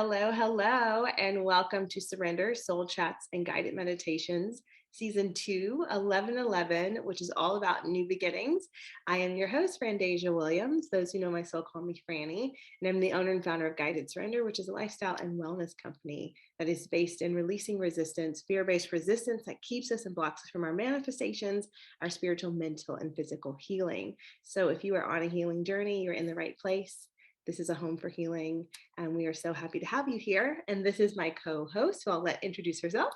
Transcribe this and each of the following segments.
Hello, hello, and welcome to Surrender, Soul Chats, and Guided Meditations, Season 2, 1111, which is all about new beginnings. I am your host, Frannie Williams. Those who know my soul call me Frannie, and I'm the owner and founder of Guided Surrender, which is a lifestyle and wellness company that is based in releasing resistance, fear-based resistance that keeps us and blocks us from our manifestations, our spiritual, mental, and physical healing. So if you are on a healing journey, you're in the right place. This is a home for healing, and we are so happy to have you here. And this is my co-host, who I'll let introduce herself.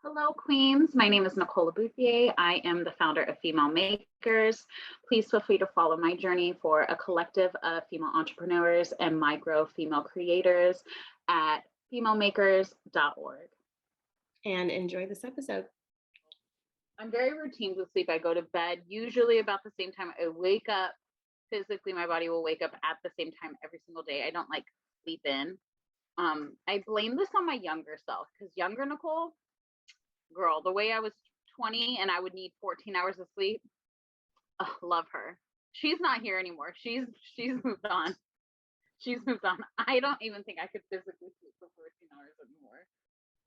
Hello, Queens. My name is Nicole Bouthier. I am the founder of Female Makers. Please feel free to follow my journey for a collective of female entrepreneurs and micro female creators at femalemakers.org. And enjoy this episode. I'm very routine with sleep. I go to bed usually about the same time I wake up. Physically, my body will wake up at the same time every single day. I don't like sleep in. I blame this on my younger self, because younger Nicole, girl, the way I was 20 and I would need 14 hours of sleep, love her. She's not here anymore. She's moved on. She's moved on. I don't even think I could physically sleep for 14 hours anymore.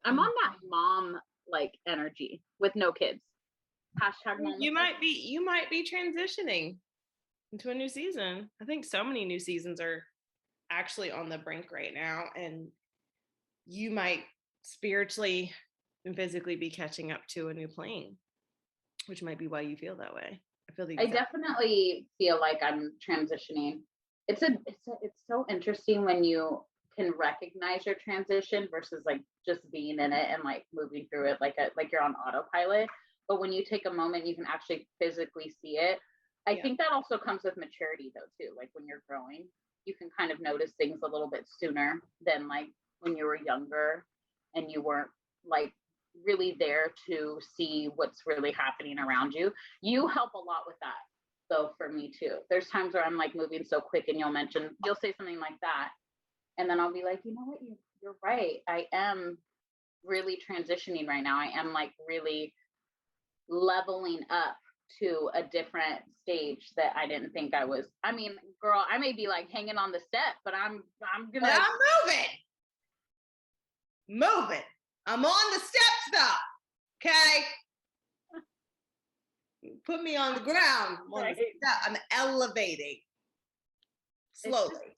I'm on that mom like energy with no kids. Hashtag mom. You might be transitioning into a new season. I think so many new seasons are actually on the brink right now, and you might spiritually and physically be catching up to a new plane, which might be why you feel that way. I definitely feel like I'm transitioning. It's so interesting when you can recognize your transition versus like just being in it and like moving through it like you're on autopilot. But when you take a moment, you can actually physically see it. I think that also comes with maturity though too. Like when you're growing, you can kind of notice things a little bit sooner than like when you were younger and you weren't like really there to see what's really happening around you. You help a lot with that though for me too. There's times where I'm like moving so quick and you'll say something like that. And then I'll be like, you know what, you're right. I am really transitioning right now. I am like really leveling up to a different stage that I didn't think I was. I mean, girl, I may be like hanging on the step, but I'm moving. I'm on the steps though. Okay. Put me on the ground. I'm elevating slowly.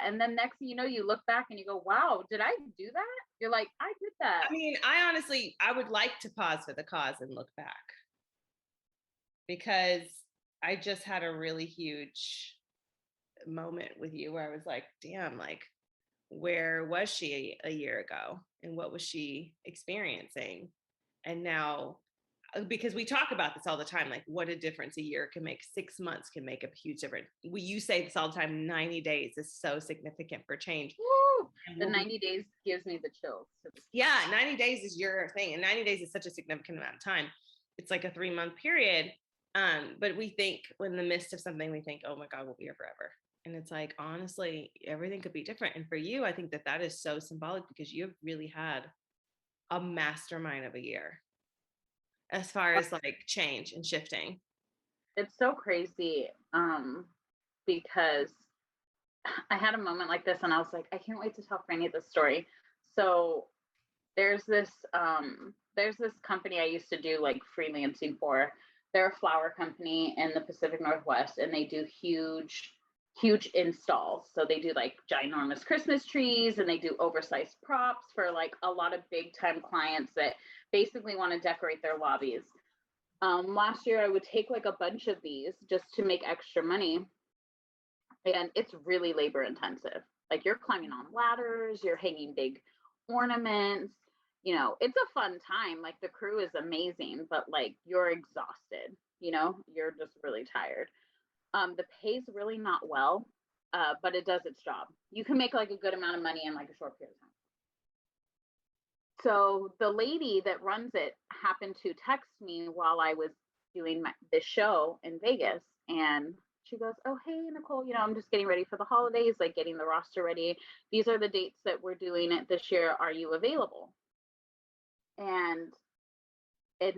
And then next thing you know, you look back and you go, wow, did I do that? You're like, I did that. I mean, I would like to pause for the cause and look back, because I just had a really huge moment with you where I was like, damn, like, where was she a year ago and what was she experiencing? And now, because we talk about this all the time, like what a difference a year can make. 6 months can make a huge difference. You say this all the time, 90 days is so significant for change. Woo! The 90 days gives me the chills. Yeah, 90 days is your thing. And 90 days is such a significant amount of time. It's like a 3-month period. But we think in the midst of something, we think, oh my God, we'll be here forever. And it's like, honestly, everything could be different. And for you, I think that is so symbolic, because you've really had a mastermind of a year as far as like change and shifting. It's so crazy because I had a moment like this and I was like, I can't wait to tell Frannie this story. So there's this company I used to do like freelancing for. They're a flower company in the Pacific Northwest, and they do huge installs. So they do like ginormous Christmas trees, and they do oversized props for like a lot of big time clients that basically want to decorate their lobbies. Last year I would take like a bunch of these just to make extra money. And it's really labor intensive. Like you're climbing on ladders, you're hanging big ornaments, it's a fun time. Like the crew is amazing, but like you're exhausted, you're just really tired. The pay's really not well, but it does its job. You can make like a good amount of money in like a short period of time. So the lady that runs it happened to text me while I was doing this show in Vegas, and she goes, oh, hey, Nicole, I'm just getting ready for the holidays, like getting the roster ready. These are the dates that we're doing it this year. Are you available? And it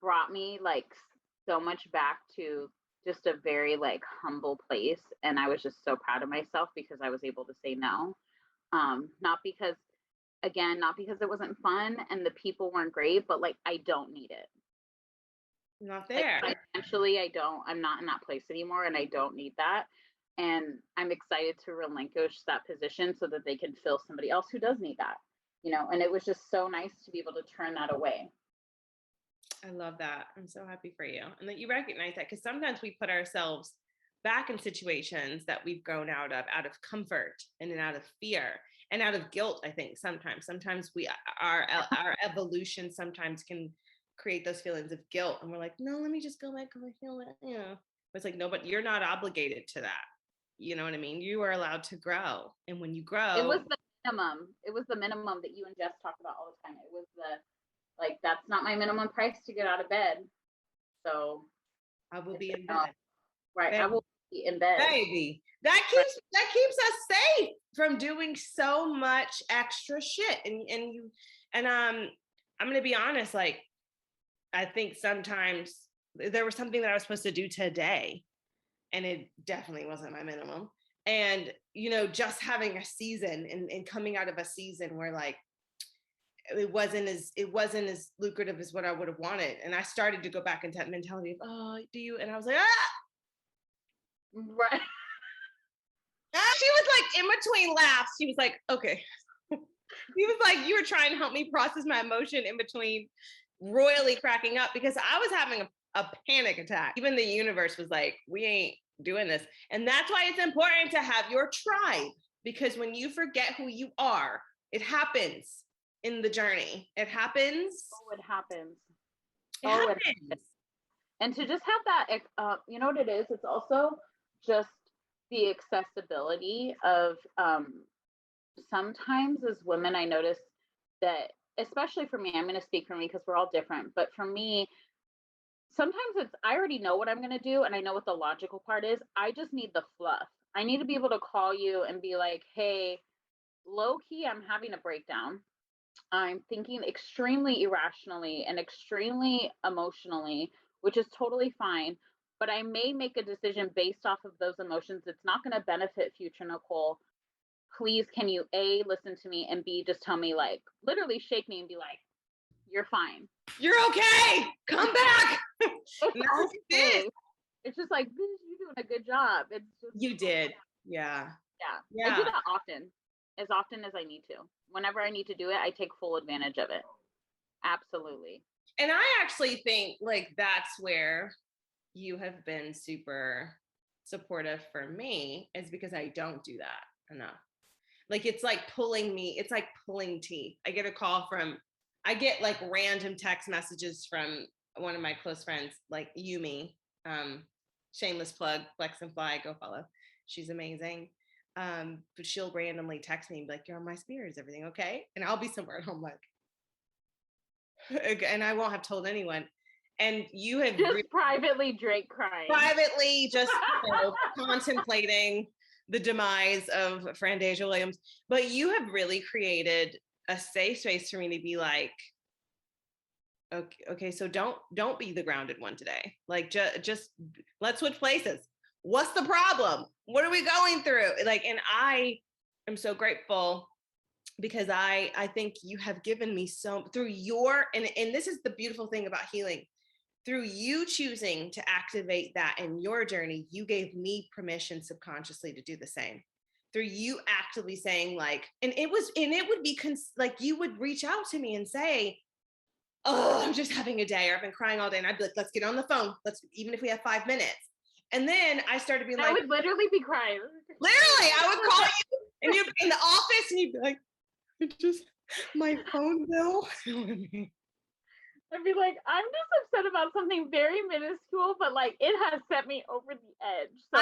brought me like so much back to just a very like humble place. And I was just so proud of myself because I was able to say no. Not because, again, not because it wasn't fun and the people weren't great, but like I don't need it. Not Like there. financially, I'm not in that place anymore and I don't need that. And I'm excited to relinquish that position so that they can fill somebody else who does need that, and it was just so nice to be able to turn that away. I love that. I'm so happy for you. And that you recognize that, because sometimes we put ourselves back in situations that we've grown out of comfort and out of fear and out of guilt. I think sometimes our evolution sometimes can create those feelings of guilt. And we're like, no, let me just go back and feel it. It's like, no, but you're not obligated to that. You know what I mean? You are allowed to grow. And when you grow, it was the minimum that you and Jess talk about all the time. It was like, that's not my minimum price to get out of bed. So I will be in bed. Right. Baby. I will be in bed. Baby. That keeps us safe from doing so much extra shit. And I'm gonna be honest, like, I think sometimes there was something that I was supposed to do today, and it definitely wasn't my minimum. And just having a season and coming out of a season where like it wasn't as lucrative as what I would have wanted. And I started to go back into that mentality of, oh, do you? And I was like, right. She was like in between laughs. She was like, okay. He was like, you were trying to help me process my emotion in between royally cracking up, because I was having a panic attack. Even the universe was like, we ain't doing this. And that's why it's important to have your tribe, because when you forget who you are, it happens in the journey. It happens. Oh, it happens. It happens. And to just have that, you know what it is? It's also just the accessibility of sometimes as women, I notice that, especially for me, I'm going to speak for me because we're all different, but for me, sometimes I already know what I'm going to do and I know what the logical part is. I just need the fluff. I need to be able to call you and be like, hey, low key, I'm having a breakdown. I'm thinking extremely irrationally and extremely emotionally, which is totally fine. But I may make a decision based off of those emotions. It's not going to benefit future Nicole. Please, can you A, listen to me, and B, just tell me, like, literally shake me and be like, you're fine. You're okay. Come back. It's just like, you're doing a good job. It's just, you did. Yeah. I do that often, as I need to. Whenever I need to do it, I take full advantage of it. Absolutely. And I actually think like that's where you have been super supportive for me, is because I don't do that enough. Like, it's like pulling teeth. I get like random text messages from one of my close friends, like Yumi, shameless plug, Flex and Fly, go follow. She's amazing. But she'll randomly text me and be like, you're on my spear, is everything okay? And I'll be somewhere at home like, and I won't have told anyone. And you have just privately Drake crying. Privately just contemplating the demise of Frannie Williams. But you have really created a safe space for me to be like, okay, so don't be the grounded one today. Like, just let's switch places. What's the problem? What are we going through? Like, and I am so grateful, because I think you have given me so through your, and this is the beautiful thing about healing. Through you choosing to activate that in your journey, you gave me permission subconsciously to do the same. Through you actively saying like, and it would be like, you would reach out to me and say, oh, I'm just having a day, or I've been crying all day. And I'd be like, let's get on the phone. Even if we have 5 minutes. And then I started being like, I would literally be crying. Literally, I would call you and you'd be in the office and you'd be like, it's just my phone bill. I'd be like, I'm just upset about something very minuscule, but like it has set me over the edge. So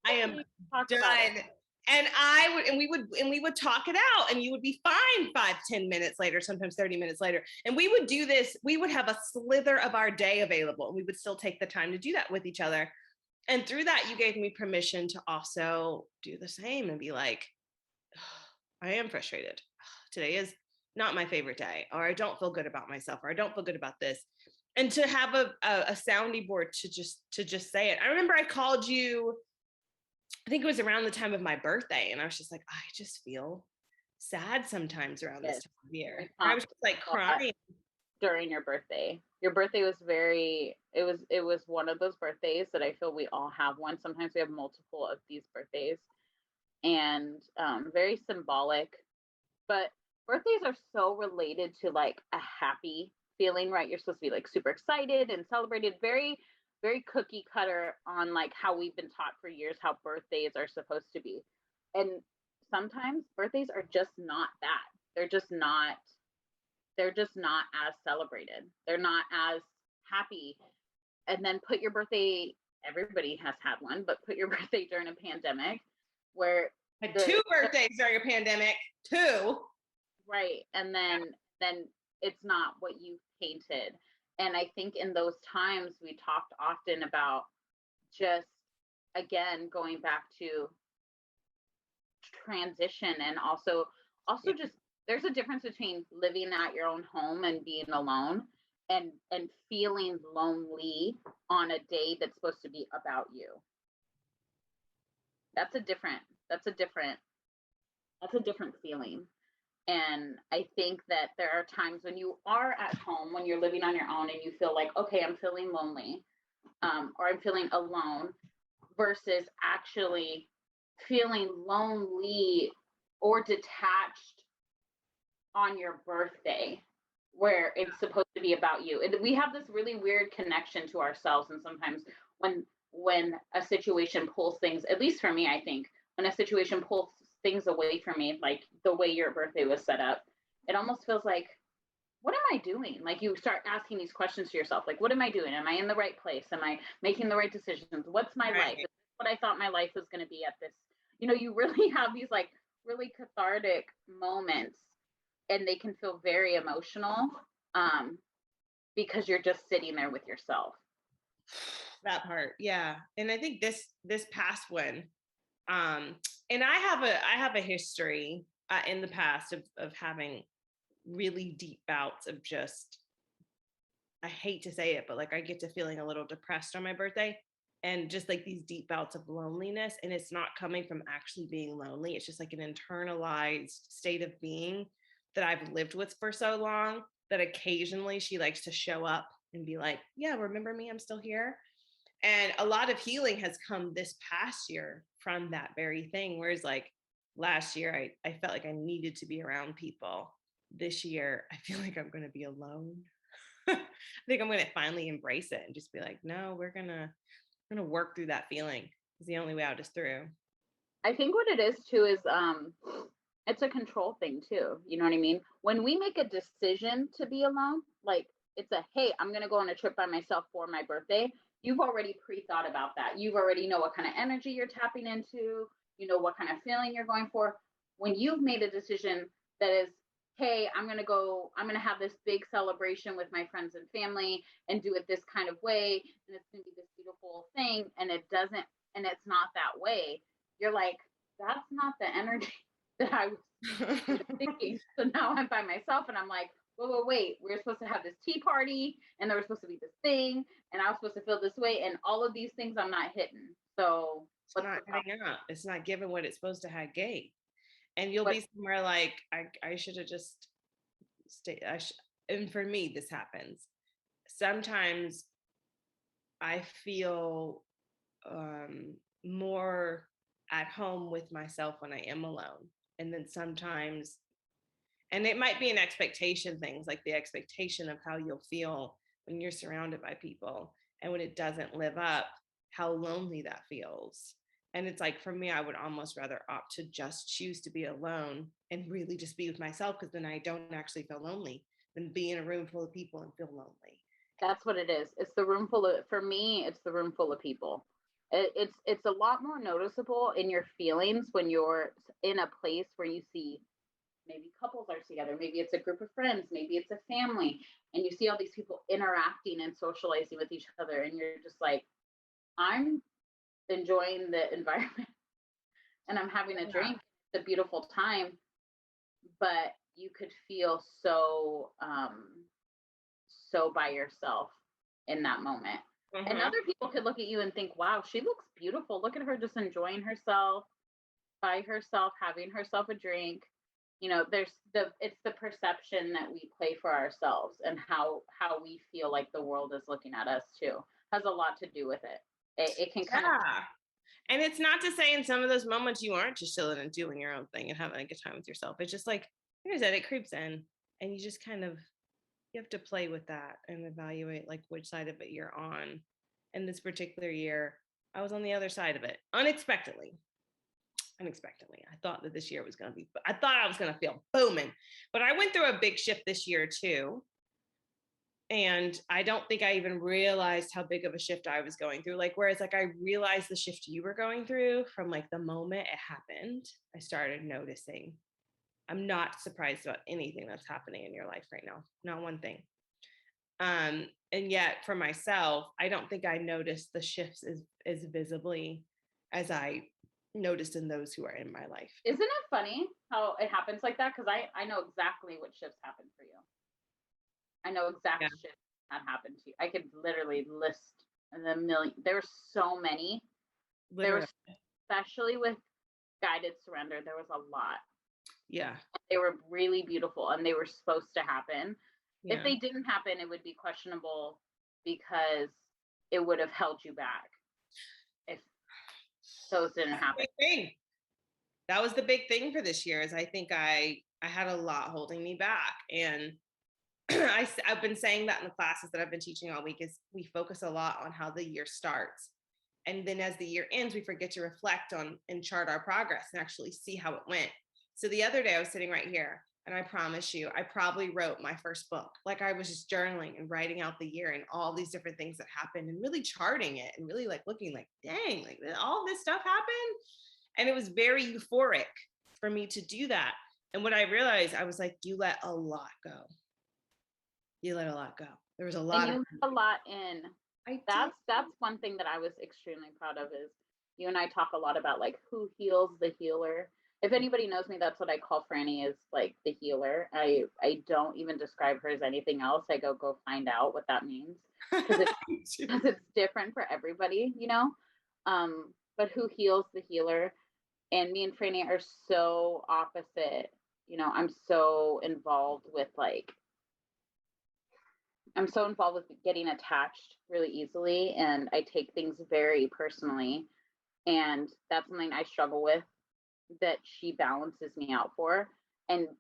I am done. And we would talk it out, and you would be fine 5-10 minutes later, sometimes 30 minutes later. And we would do this. We would have a slither of our day available, and we would still take the time to do that with each other. And through that, you gave me permission to also do the same and be like, oh, I am frustrated. Today is not my favorite day, or I don't feel good about myself, or I don't feel good about this. And to have a sounding board to just say it. I remember I called you, I think it was around the time of my birthday, and I was just like, I just feel sad sometimes around this Yes. time of year. We I was talked just like a lot crying. during your birthday. Your birthday was it was one of those birthdays that I feel we all have one. Sometimes we have multiple of these birthdays, and very symbolic. But birthdays are so related to like a happy feeling, right? You're supposed to be like super excited and celebrated, very, very cookie cutter on like how we've been taught for years how birthdays are supposed to be. And sometimes birthdays are just not that. They're just not they're just not as celebrated. They're not as happy. And then put your birthday, everybody has had one, but put your birthday during a pandemic where I had the 2 birthdays during a pandemic. 2. right, and then it's not what you painted. And I think in those times we talked often about just again going back to transition, and also Yeah. just there's a difference between living at your own home and being alone, and feeling lonely on a day that's supposed to be about you. That's a different that's a different that's a different feeling. And I think that there are times when you are at home, when you're living on your own, and you feel like, okay, I'm feeling lonely, or I'm feeling alone, versus actually feeling lonely or detached on your birthday, where it's supposed to be about you. And we have this really weird connection to ourselves. And sometimes when a situation pulls things, at least for me, I think when a situation pulls things away from me, like the way your birthday was set up, it almost feels like, what am I doing? Like you start asking these questions to yourself, like, what am I doing? Am I in the right place? Am I making the right decisions? What's my life? Is Right. this what I thought my life was going to be at this? You really have these like really cathartic moments, and they can feel very emotional, um, because you're just sitting there with yourself. That part. Yeah. And I think this past one, um, and I have a history in the past of having really deep bouts of just, I hate to say it, but like I get to feeling a little depressed on my birthday, and just like these deep bouts of loneliness. And it's not coming from actually being lonely. It's just like an internalized state of being that I've lived with for so long that occasionally she likes to show up and be like, yeah, remember me? I'm still here. And a lot of healing has come this past year from that very thing. Whereas like last year, I felt like I needed to be around people. This year, I feel like I'm going to be alone. I think I'm going to finally embrace it and just be like, no, we're gonna work through that feeling. It's the only way out is through. I think what it is too is it's a control thing too. You know what I mean? When we make a decision to be alone, like it's a hey, I'm gonna go on a trip by myself for my birthday. You've already pre-thought about that. You've already know what kind of energy you're tapping into, you know what kind of feeling you're going for. When you've made a decision that is, hey, I'm gonna have this big celebration with my friends and family and do it this kind of way, and it's gonna be this beautiful thing, and it's not that way, you're like, that's not the energy that I was thinking. So now I'm by myself and I'm like, wait, we are supposed to have this tea party and there was supposed to be this thing and I was supposed to feel this way and all of these things I'm not hitting. So It's what's not the problem? adding up. It's not giving what it's supposed to have gave. And you'll What be somewhere like, I should have just stayed. And for me, this happens. Sometimes I feel more at home with myself when I am alone. And then sometimes, and it might be an expectation things like the expectation of how you'll feel when you're surrounded by people. And when it doesn't live up, how lonely that feels. And it's like for me, I would almost rather opt to just choose to be alone and really just be with myself, because then I don't actually feel lonely, than be in a room full of people and feel lonely. That's what it is. It's the room full of for me, it's the room full of people. It's a lot more noticeable in your feelings when you're in a place where you see maybe couples are together, maybe it's a group of friends, maybe it's a family, and you see all these people interacting and socializing with each other, and you're just like, I'm enjoying the environment and I'm having a Yeah. drink. It's a beautiful time, but you could feel so by yourself in that moment. And Mm-hmm. other people could look at you and think, wow, she looks beautiful. Look at her just enjoying herself by herself, having herself a drink. it's the perception that we play for ourselves, and how we feel like the world is looking at us too has a lot to do with it. It can kind of, Yeah. And it's not to say in some of those moments you aren't just chilling and doing your own thing and having a good time with yourself. It's just like, here's that, it creeps in, and you just kind of, you have to play with that and evaluate like which side of it you're on. And this particular year, I was on the other side of it unexpectedly. I thought that this year was going to be, I thought I was going to feel booming, but I went through a big shift this year too. And I don't think I even realized how big of a shift I was going through. Like, whereas like I realized the shift you were going through from like the moment it happened, I started noticing. I'm not surprised about anything that's happening in your life right now. Not one thing. And yet for myself, I don't think I noticed the shifts as visibly as I noticed in those who are in my life. isn't it funny how it happens like that? Because I know exactly what shifts happen for you. I know exact shifts that happened to you. I could literally list the million. There were so many. Literally. There was, especially with guided surrender, there was a lot. Yeah. They were really beautiful, and they were supposed to happen. Yeah. If they didn't happen, it would be questionable, because it would have held you back if those didn't happen. That was the big thing for this year, is I think I had a lot holding me back. And I've been saying that in the classes that I've been teaching all week, is we focus a lot on how the year starts. And then as the year ends, we forget to reflect on and chart our progress and actually see how it went. So the other day I was sitting right here, and I promise you, I probably wrote my first book. Like, I was just journaling and writing out the year and all these different things that happened, and really charting it, and really like looking like, dang, like all this stuff happened. And it was very euphoric for me to do that. And what I realized, I was like, you let a lot go. You let a lot go. There was a lot. And you let a lot in. That's did. one thing that I was extremely proud of, is you and I talk a lot about like who heals the healer. If anybody knows me, that's what I call Frannie, is like the healer. I don't even describe her as anything else. I go find out what that means, because it's different for everybody, but who heals the healer. And me and Frannie are so opposite. I'm so involved with getting attached really easily, and I take things very personally. And that's something I struggle with, that she balances me out for.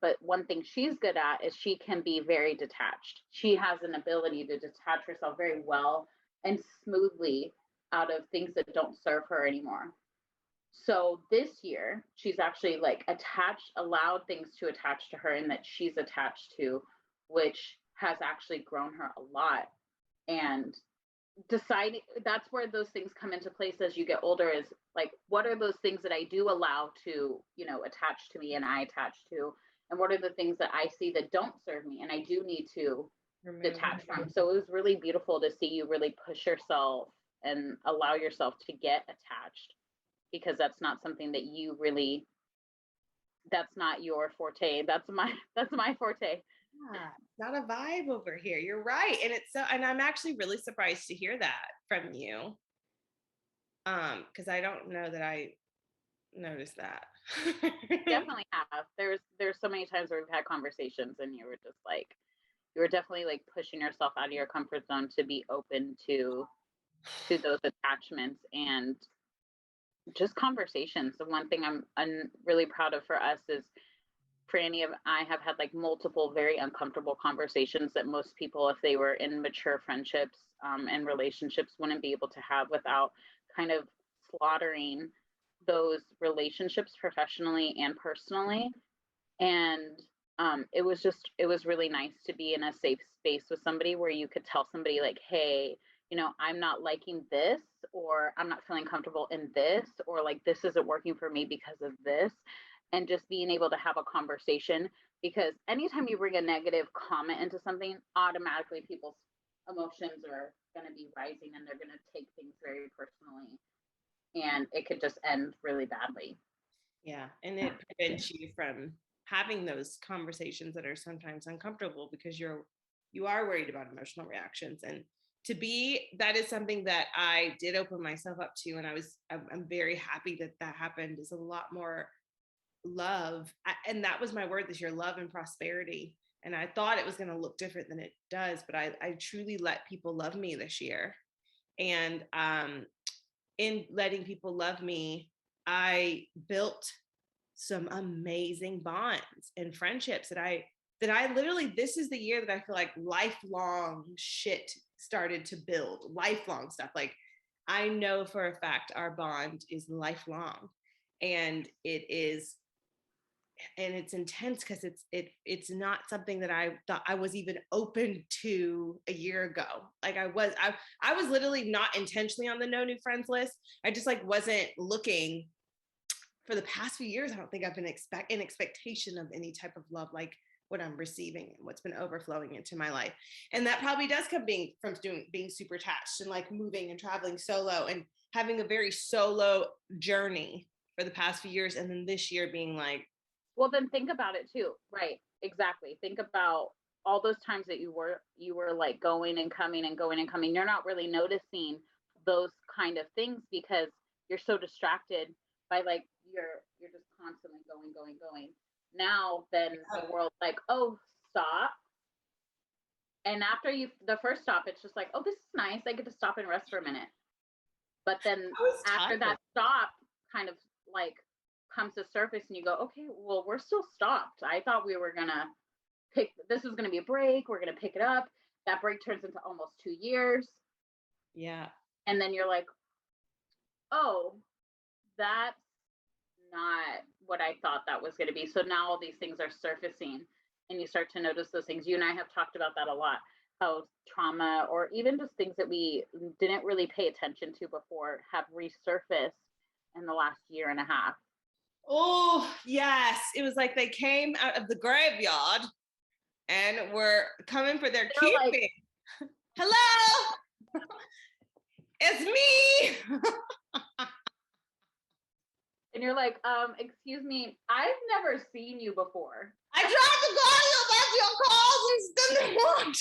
But one thing she's good at is she can be very detached. She has an ability to detach herself very well and smoothly out of things that don't serve her anymore. So this year, she's actually like allowed things to attach to her, and that she's attached to, which has actually grown her a lot. And deciding, that's where those things come into place as you get older, is like, what are those things that I do allow to, attach to me and I attach to, and what are the things that I see that don't serve me and I do need to detach from. So it was really beautiful to see you really push yourself and allow yourself to get attached, because that's not something that you really, that's not your forte. That's my forte. Yeah, not a vibe over here. You're right. And I'm actually really surprised to hear that from you. Because I don't know that I noticed that. Definitely have. There's so many times where we've had conversations, and you were definitely like pushing yourself out of your comfort zone to be open to those attachments and just conversations. The one thing I'm really proud of for us is Frannie and I have had like multiple very uncomfortable conversations that most people, if they were in mature friendships and relationships, wouldn't be able to have without kind of slaughtering those relationships professionally and personally. And it was really nice to be in a safe space with somebody where you could tell somebody like, hey, I'm not liking this, or I'm not feeling comfortable in this, or like this isn't working for me because of this. And just being able to have a conversation, because anytime you bring a negative comment into something, automatically people's emotions are going to be rising, and they're going to take things very personally, and it could just end really badly. Yeah. And it prevents you from having those conversations that are sometimes uncomfortable, because you are worried about emotional reactions. And that is something that I did open myself up to. And I'm very happy that happened, is a lot more love. And that was my word this year, love and prosperity. And I thought it was going to look different than it does, but I truly let people love me this year. And in letting people love me, I built some amazing bonds and friendships that I literally, this is the year that I feel like lifelong shit started to build, lifelong stuff. Like I know for a fact our bond is lifelong, and it's intense because it's not something that I thought I was even open to a year ago. Like I was literally not intentionally on the no new friends list. I just like wasn't looking. For the past few years, I don't think I've been in expectation of any type of love like what I'm receiving and what's been overflowing into my life. And that probably does come from being super attached and like moving and traveling solo and having a very solo journey for the past few years. And then this year being like, well, then think about it too. Right. Exactly. Think about all those times that you were like going and coming and going and coming. You're not really noticing those kind of things because you're so distracted by like you're just constantly going. Now then the world's like, oh, stop. And after the first stop, it's just like, oh, this is nice. I get to stop and rest for a minute. But then after that stop kind of like comes to surface and you go, okay, well, we're still stopped. I thought we were gonna this was gonna be a break. We're gonna pick it up. That break turns into almost 2 years. Yeah. And then you're like, oh, that's not what I thought that was going to be. So now all these things are surfacing and you start to notice those things. You and I have talked about that a lot, how trauma or even just things that we didn't really pay attention to before have resurfaced in the last year and a half. Oh, yes. It was like they came out of the graveyard and were coming for their keeping. Like, hello, it's me. And you're like, excuse me, I've never seen you before. I tried to call you about your calls and still didn't.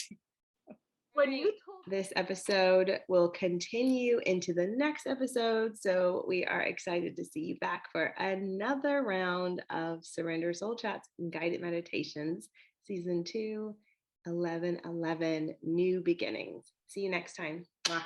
When you told this episode will continue into the next episode, so we are excited to see you back for another round of Surrender Soul Chats and Guided Meditations, Season 2, 11/11, New Beginnings. See you next time. Mwah.